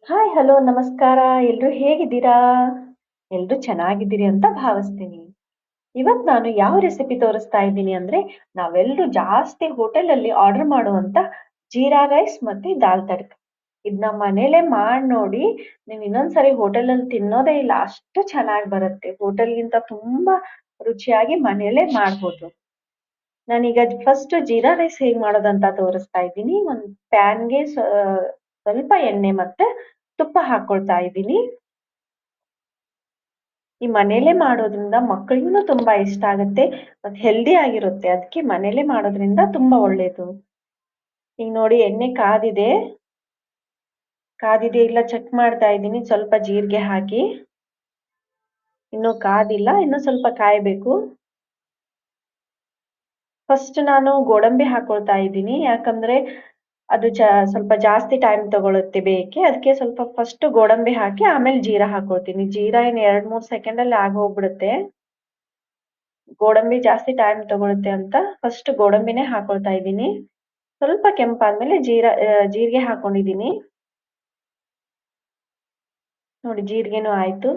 Hi hello ನಮಸ್ಕಾರ. ಎಲ್ರು ಹೇಗಿದ್ದೀರಾ? ಎಲ್ರು ಚೆನ್ನಾಗಿದ್ದೀರಿ ಅಂತ ಭಾವಿಸ್ತೀನಿ. ಇವತ್ ನಾನು ಯಾವ ರೆಸಿಪಿ ತೋರಿಸ್ತಾ ಇದ್ದೀನಿ ಅಂದ್ರೆ ನಾವೆಲ್ಲರೂ ಜಾಸ್ತಿ ಹೋಟೆಲ್ ಅಲ್ಲಿ ಆರ್ಡರ್ ಮಾಡುವಂತ ಜೀರಾ ರೈಸ್ ಮತ್ತೆ ದಾಲ್ ತಡ್ಕ. ಇದನ್ನ ಮನೇಲೆ ಮಾಡಿ ನೋಡಿ. ನೀವು ಇನ್ನೊಂದ್ಸರಿ ಹೋಟೆಲ್ ಅಲ್ಲಿ ತಿನ್ನೋದೇ ಇಲ್ಲ, ಅಷ್ಟು ಚೆನ್ನಾಗಿ ಬರುತ್ತೆ. ಹೋಟೆಲ್ಗಿಂತ ತುಂಬಾ ರುಚಿಯಾಗಿ ಮನೇಲೆ ಮಾಡ್ಬೋದು. ನಾನೀಗ ಫಸ್ಟ್ ಜೀರಾ ರೈಸ್ ಹೇಗ್ ಮಾಡೋದಂತ ತೋರಿಸ್ತಾ ಇದ್ದೀನಿ. ಒಂದು ಪ್ಯಾನ್ಗೆ ಸ್ವಲ್ಪ ಎಣ್ಣೆ ಮತ್ತೆ ತುಪ್ಪ ಹಾಕೊಳ್ತಾ ಇದ್ದೀನಿ. ಈ ಮನೇಲೆ ಮಾಡೋದ್ರಿಂದ ಮಕ್ಕಳಿಗೂ ತುಂಬಾ ಇಷ್ಟ ಆಗುತ್ತೆ ಮತ್ತೆ ಹೆಲ್ದಿ ಆಗಿರುತ್ತೆ. ಅದಕ್ಕೆ ಮನೇಲೆ ಮಾಡೋದ್ರಿಂದ ತುಂಬಾ ಒಳ್ಳೇದು. ಈಗ ನೋಡಿ ಎಣ್ಣೆ ಕಾದಿದೆ ಇಲ್ಲ ಚೆಕ್ ಮಾಡ್ತಾ ಇದ್ದೀನಿ. ಸ್ವಲ್ಪ ಜೀರಿಗೆ ಹಾಕಿ. ಇನ್ನು ಕಾದಿಲ್ಲ, ಇನ್ನು ಸ್ವಲ್ಪ ಕಾಯ್ಬೇಕು. ಫಸ್ಟ್ ನಾನು ಗೋಡಂಬಿ ಹಾಕೊಳ್ತಾ ಇದ್ದೀನಿ, ಯಾಕಂದ್ರೆ ಅದು ಸ್ವಲ್ಪ ಜಾಸ್ತಿ ಟೈಮ್ ತಗೊಳುತ್ತೆ ಬೇಯಕ್ಕೆ. ಅದಕ್ಕೆ ಸ್ವಲ್ಪ ಫಸ್ಟ್ ಗೋಡಂಬಿ ಹಾಕಿ ಆಮೇಲೆ ಜೀರಾ ಹಾಕೊಳ್ತೀನಿ. ಜೀರಾ ಇನ್ 2-3 ಸೆಕೆಂಡ್ ಅಲ್ಲಿ ಆಗಿ ಹೋಗ್ಬಿಡುತ್ತೆ. ಗೋಡಂಬಿ ಜಾಸ್ತಿ ಟೈಮ್ ತಗೊಳುತ್ತೆ ಅಂತ ಫಸ್ಟ್ ಗೋಡಂಬಿನೇ ಹಾಕೊಳ್ತಾ ಇದ್ದೀನಿ. ಸ್ವಲ್ಪ ಕೆಂಪಾದ್ಮೇಲೆ ಜೀರಿಗೆ ಹಾಕೊಂಡಿದ್ದೀನಿ. ನೋಡಿ ಜೀರಿಗೆನೂ ಆಯ್ತು.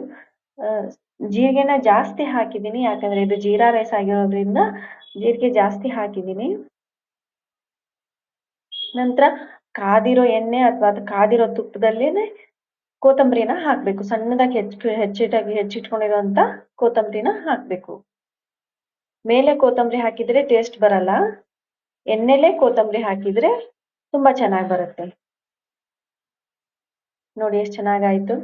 ಜೀರಿಗೆನ ಜಾಸ್ತಿ ಹಾಕಿದ್ದೀನಿ, ಯಾಕಂದ್ರೆ ಇದು ಜೀರಾ ರೈಸ್ ಆಗಿರೋದ್ರಿಂದ ಜೀರಿಗೆ ಜಾಸ್ತಿ ಹಾಕಿದ್ದೀನಿ. ನಂತರ ಕಾದಿರೋ ಎಣ್ಣೆ ಅಥವಾ ಅದು ಕಾದಿರೋ ತುಪ್ಪದಲ್ಲೇನೆ ಕೊತ್ತಂಬರಿನ ಹಾಕ್ಬೇಕು. ಸಣ್ಣದಾಗಿ ಹೆಚ್ಚಿಟ್ಕೊಂಡಿರುವಂತ ಕೊತ್ತಂಬರಿನ ಹಾಕ್ಬೇಕು. ಮೇಲೆ ಕೊತ್ತಂಬರಿ ಹಾಕಿದ್ರೆ ಟೇಸ್ಟ್ ಬರಲ್ಲ. ಎಣ್ಣೆಲೆ ಕೊತ್ತಂಬರಿ ಹಾಕಿದ್ರೆ ತುಂಬಾ ಚೆನ್ನಾಗಿ ಬರುತ್ತೆ. ನೋಡಿ ಎಷ್ಟು ಚೆನ್ನಾಗಾಯ್ತು.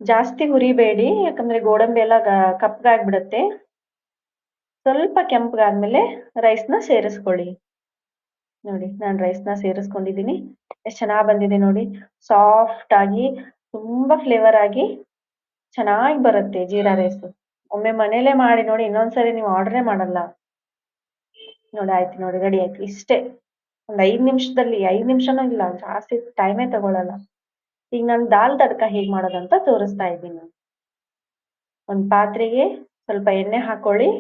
ಜಾಸ್ತಿ ಹುರಿಬೇಡಿ, ಯಾಕಂದ್ರೆ ಗೋಡಂಬಿ ಎಲ್ಲ ಕಪ್ಪಗಾಗ್ಬಿಡತ್ತೆ. ಸ್ವಲ್ಪ ಕೆಂಪಗಾದ್ಮೇಲೆ ರೈಸ್ನ ಸೇರಿಸ್ಕೊಳ್ಳಿ. ನೋಡಿ ನಾನು ರೈಸ್ನ ಸೇರಿಸ್ಕೊಂಡಿದ್ದೀನಿ. ಎಷ್ಟು ಚೆನ್ನಾಗಿ ಬಂದಿದೆ ನೋಡಿ. ಸಾಫ್ಟ್ ಆಗಿ ತುಂಬಾ ಫ್ಲೇವರ್ ಆಗಿ ಚೆನ್ನಾಗಿ ಬರುತ್ತೆ ಜೀರಾ ರೈಸ್. ಒಮ್ಮೆ ಮನೇಲೆ ಮಾಡಿ ನೋಡಿ, ಇನ್ನೊಂದ್ಸರಿ ನೀವು ಆರ್ಡರೇ ಮಾಡಲ್ಲ. ನೋಡಿ ಆಯ್ತು, ನೋಡಿ ರೆಡಿ ಆಯ್ತು. ಇಷ್ಟೇ, ಒಂದ್ 5 ನಿಮಿಷದಲ್ಲಿ, 5 ನಿಮಿಷನೂ ಇಲ್ಲ, ಜಾಸ್ತಿ ಟೈಮೇ ತಗೊಳಲ್ಲ. ಈಗ ನಾನು ದಾಲ್ ತಡ್ಕ ಹೇಗ್ ಮಾಡೋದಂತ ತೋರಿಸ್ತಾ ಇದ್ದೀನಿ. ಒಂದ್ ಪಾತ್ರೆಗೆ ಸ್ವಲ್ಪ ಎಣ್ಣೆ ಹಾಕೊಳ್ಳಿ.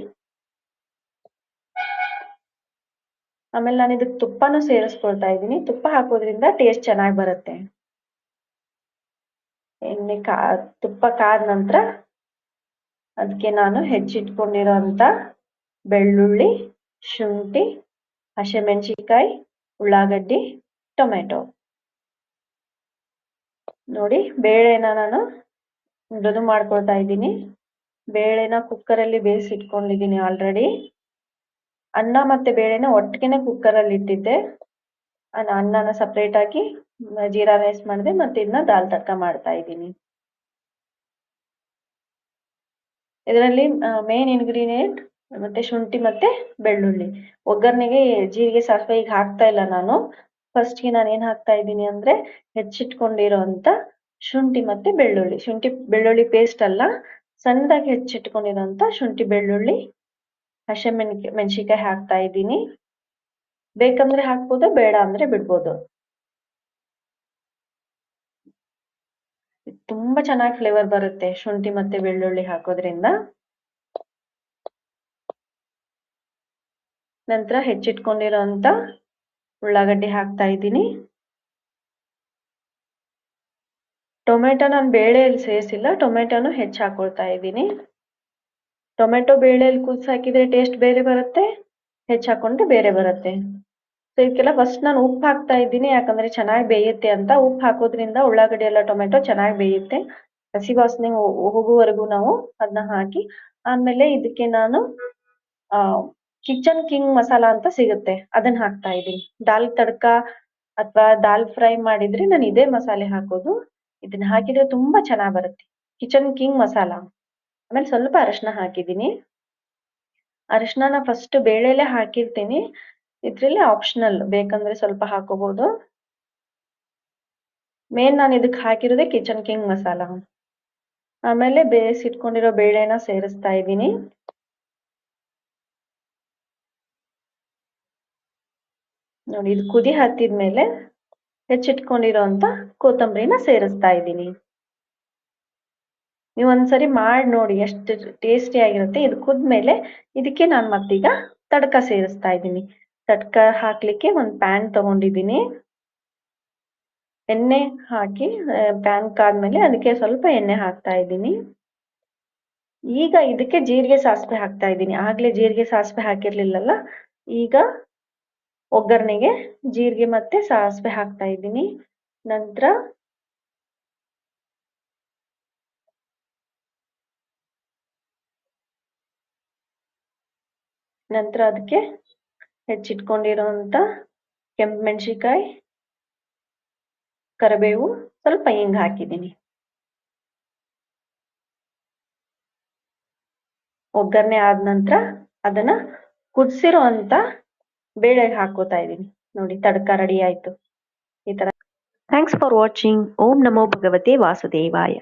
ಆಮೇಲೆ ನಾನು ಇದಕ್ಕೆ ತುಪ್ಪನೂ ಸೇರಿಸ್ಕೊಳ್ತಾ ಇದ್ದೀನಿ. ತುಪ್ಪ ಹಾಕೋದ್ರಿಂದ ಟೇಸ್ಟ್ ಚೆನ್ನಾಗಿ ಬರುತ್ತೆ. ತುಪ್ಪ ಕಾದ ನಂತರ ಅದಕ್ಕೆ ನಾನು ಹೆಚ್ಚಿಟ್ಕೊಂಡಿರೋಂಥ ಬೆಳ್ಳುಳ್ಳಿ, ಶುಂಠಿ, ಹಸಿಮೆಣಸಿನಕಾಯಿ, ಉಳ್ಳಾಗಡ್ಡಿ, ಟೊಮೆಟೊ. ನೋಡಿ ಬೇಳೆನ ನಾನು ಮೃದು ಮಾಡ್ಕೊಳ್ತಾ ಇದ್ದೀನಿ. ಬೇಳೆನ ಕುಕ್ಕರಲ್ಲಿ ಬೇಯಿಸಿಟ್ಕೊಂಡಿದ್ದೀನಿ ಆಲ್ರೆಡಿ. ಅನ್ನ ಮತ್ತೆ ಬೇಳೆನ ಒಟ್ಟಿಗೆನೆ ಕುಕ್ಕರಲ್ಲಿ ಇಟ್ಟಿದ್ದೆ. ಅನ್ನನ ಸಪ್ರೇಟ್ ಆಗಿ ಜೀರಾ ರೈಸ್ ಮಾಡಿದೆ, ಮತ್ತೆ ಇದನ್ನ ದಾಲ್ ತಡ್ಕ ಮಾಡ್ತಾ ಇದ್ದೀನಿ. ಇದರಲ್ಲಿ ಮೇನ್ ಇಂಗ್ರೀಡಿಯೆಂಟ್ ಮತ್ತೆ ಶುಂಠಿ ಮತ್ತೆ ಬೆಳ್ಳುಳ್ಳಿ. ಒಗ್ಗರಣೆಗೆ ಜೀರಿಗೆ ಸಾಸಿವೆ ಈಗ ಹಾಕ್ತಾ ಇಲ್ಲ ನಾನು. ಫಸ್ಟ್ಗೆ ನಾನು ಏನ್ ಹಾಕ್ತಾ ಇದ್ದೀನಿ ಅಂದ್ರೆ ಹೆಚ್ಚಿಟ್ಕೊಂಡಿರೋಂಥ ಶುಂಠಿ ಮತ್ತೆ ಬೆಳ್ಳುಳ್ಳಿ. ಶುಂಠಿ ಬೆಳ್ಳುಳ್ಳಿ ಪೇಸ್ಟ್ ಅಲ್ಲ, ಸಣ್ಣದಾಗಿ ಹೆಚ್ಚಿಟ್ಕೊಂಡಿರೋಂಥ ಶುಂಠಿ ಬೆಳ್ಳುಳ್ಳಿ, ಮೆಣಸಿನಕಾಯಿ ಹಾಕ್ತಾ ಇದ್ದೀನಿ. ಬೇಕಂದ್ರೆ ಹಾಕ್ಬೋದು, ಬೇಡ ಅಂದ್ರೆ ಬಿಡ್ಬೋದು. ತುಂಬಾ ಚೆನ್ನಾಗಿ ಫ್ಲೇವರ್ ಬರುತ್ತೆ ಶುಂಠಿ ಮತ್ತೆ ಬೆಳ್ಳುಳ್ಳಿ ಹಾಕೋದ್ರಿಂದ. ನಂತರ ಹೆಚ್ಚಿಟ್ಕೊಂಡಿರೋಂಥ ಉಳ್ಳಾಗಡ್ಡಿ ಹಾಕ್ತಾ ಇದ್ದೀನಿ. ಟೊಮೆಟೊ ನಾನು ಬೇಳೆಯಲ್ಲಿ ಸೇರಿಸಿಲ್ಲ, ಟೊಮೆಟೊನು ಹೆಚ್ಚು ಹಾಕೊಳ್ತಾ ಇದ್ದೀನಿ. ಟೊಮೆಟೊ ಬೇಳೆಯಲ್ಲಿ ಹಾಕಿದ್ರೆ ಟೇಸ್ಟ್ ಬೇರೆ ಬರುತ್ತೆ, ಹೆಚ್ಚು ಹಾಕೊಂಡ್ರೆ ಬೇರೆ ಬರುತ್ತೆ. ಸೊ ಇದಕ್ಕೆಲ್ಲ ಫಸ್ಟ್ ನಾನು ಉಪ್ಪು ಹಾಕ್ತಾ ಇದ್ದೀನಿ, ಯಾಕಂದ್ರೆ ಚೆನ್ನಾಗಿ ಬೇಯುತ್ತೆ ಅಂತ. ಉಪ್ಪು ಹಾಕೋದ್ರಿಂದ ಉಳ್ಳಾಗಡ್ಡಿ ಎಲ್ಲ ಟೊಮೆಟೊ ಚೆನ್ನಾಗಿ ಬೇಯುತ್ತೆ. ಹಸಿ ವಾಸನೆ ಹೋಗುವವರೆಗೂ ನಾವು ಅದನ್ನ ಹಾಕಿ, ಆಮೇಲೆ ಇದಕ್ಕೆ ನಾನು ಕಿಚನ್ ಕಿಂಗ್ ಮಸಾಲಾ ಅಂತ ಸಿಗುತ್ತೆ, ಅದನ್ನ ಹಾಕ್ತಾ ಇದ್ದೀನಿ. ದಾಲ್ ತಡ್ಕ ಅಥವಾ ದಾಲ್ ಫ್ರೈ ಮಾಡಿದ್ರೆ ನಾನು ಇದೇ ಮಸಾಲೆ ಹಾಕೋದು. ಇದನ್ನ ಹಾಕಿದ್ರೆ ತುಂಬಾ ಚೆನ್ನಾಗಿ ಬರುತ್ತೆ, ಕಿಚನ್ ಕಿಂಗ್ ಮಸಾಲಾ. ಆಮೇಲೆ ಸ್ವಲ್ಪ ಅರಿಶಿನ ಹಾಕಿದ್ದೀನಿ. ಅರಿಶಿನ ಫಸ್ಟ್ ಬೇಳೆಲೆ ಹಾಕಿರ್ತೀನಿ, ಇದ್ರಲ್ಲಿ ಆಪ್ಷನಲ್, ಬೇಕಂದ್ರೆ ಸ್ವಲ್ಪ ಹಾಕೋಬಹುದು. ಮೇನ್ ನಾನು ಇದಕ್ಕೆ ಹಾಕಿರೋದೇ ಕಿಚನ್ ಕಿಂಗ್ ಮಸಾಲಾ. ಆಮೇಲೆ ಬೇಯಿಸಿಟ್ಕೊಂಡಿರೋ ಬೇಳೆನ ಸೇರಿಸ್ತಾ ಇದ್ದೀನಿ. ನೋಡಿ ಇದು ಕುದಿ ಹತ್ತಿದ್ಮೇಲೆ ಹೆಚ್ಚಿಟ್ಕೊಂಡಿರೋಂಥ ಕೊತ್ತಂಬರಿನ ಸೇರಿಸ್ತಾ ಇದ್ದೀನಿ. ನೀವು ಒಂದ್ಸರಿ ಮಾಡಿ ನೋಡಿ, ಎಷ್ಟು ಟೇಸ್ಟಿ ಆಗಿರುತ್ತೆ. ಇದು ಕುದ್ಮೇಲೆ ಇದಕ್ಕೆ ನಾನು ಮತ್ತೀಗ ತಡ್ಕ ಸೇರಿಸ್ತಾ ಇದ್ದೀನಿ. ತಡ್ಕ ಹಾಕ್ಲಿಕ್ಕೆ ಒಂದು ಪ್ಯಾನ್ ತಗೊಂಡಿದ್ದೀನಿ. ಎಣ್ಣೆ ಹಾಕಿ ಪ್ಯಾನ್ ಕಾದ್ಮೇಲೆ ಅದಕ್ಕೆ ಸ್ವಲ್ಪ ಎಣ್ಣೆ ಹಾಕ್ತಾ ಇದ್ದೀನಿ. ಈಗ ಇದಕ್ಕೆ ಜೀರಿಗೆ ಸಾಸಿವೆ ಹಾಕ್ತಾ ಇದ್ದೀನಿ. ಆಗ್ಲೇ ಜೀರಿಗೆ ಸಾಸಿವೆ ಹಾಕಿರ್ಲಿಲ್ಲಲ್ಲ, ಈಗ ಒಗ್ಗರಣೆಗೆ ಜೀರಿಗೆ ಮತ್ತೆ ಸಾಸಿವೆ ಹಾಕ್ತಾ ಇದ್ದೀನಿ. ನಂತರ ಅದಕ್ಕೆ ಹೆಚ್ಚಿಟ್ಕೊಂಡಿರೋಂಥ ಕೆಂಪು ಮೆಣಸಿಕಾಯಿ, ಕರಿಬೇವು, ಸ್ವಲ್ಪ ಹಿಂಗ್ ಹಾಕಿದ್ದೀನಿ. ಒಗ್ಗರಣೆ ಆದ ನಂತರ ಅದನ್ನ ಕುದಿಸಿರೋ ಅಂತ ಬೇಳೆಗೆ ಹಾಕೋತಾ ಇದ್ದೀನಿ. ನೋಡಿ, ತಡ್ಕ ರೆಡಿ ಆಯ್ತು. ಈ ತರ. Thanks for watching. ಓಂ ನಮೋ ಭಗವತೆ ವಾಸುದೇವಾಯ.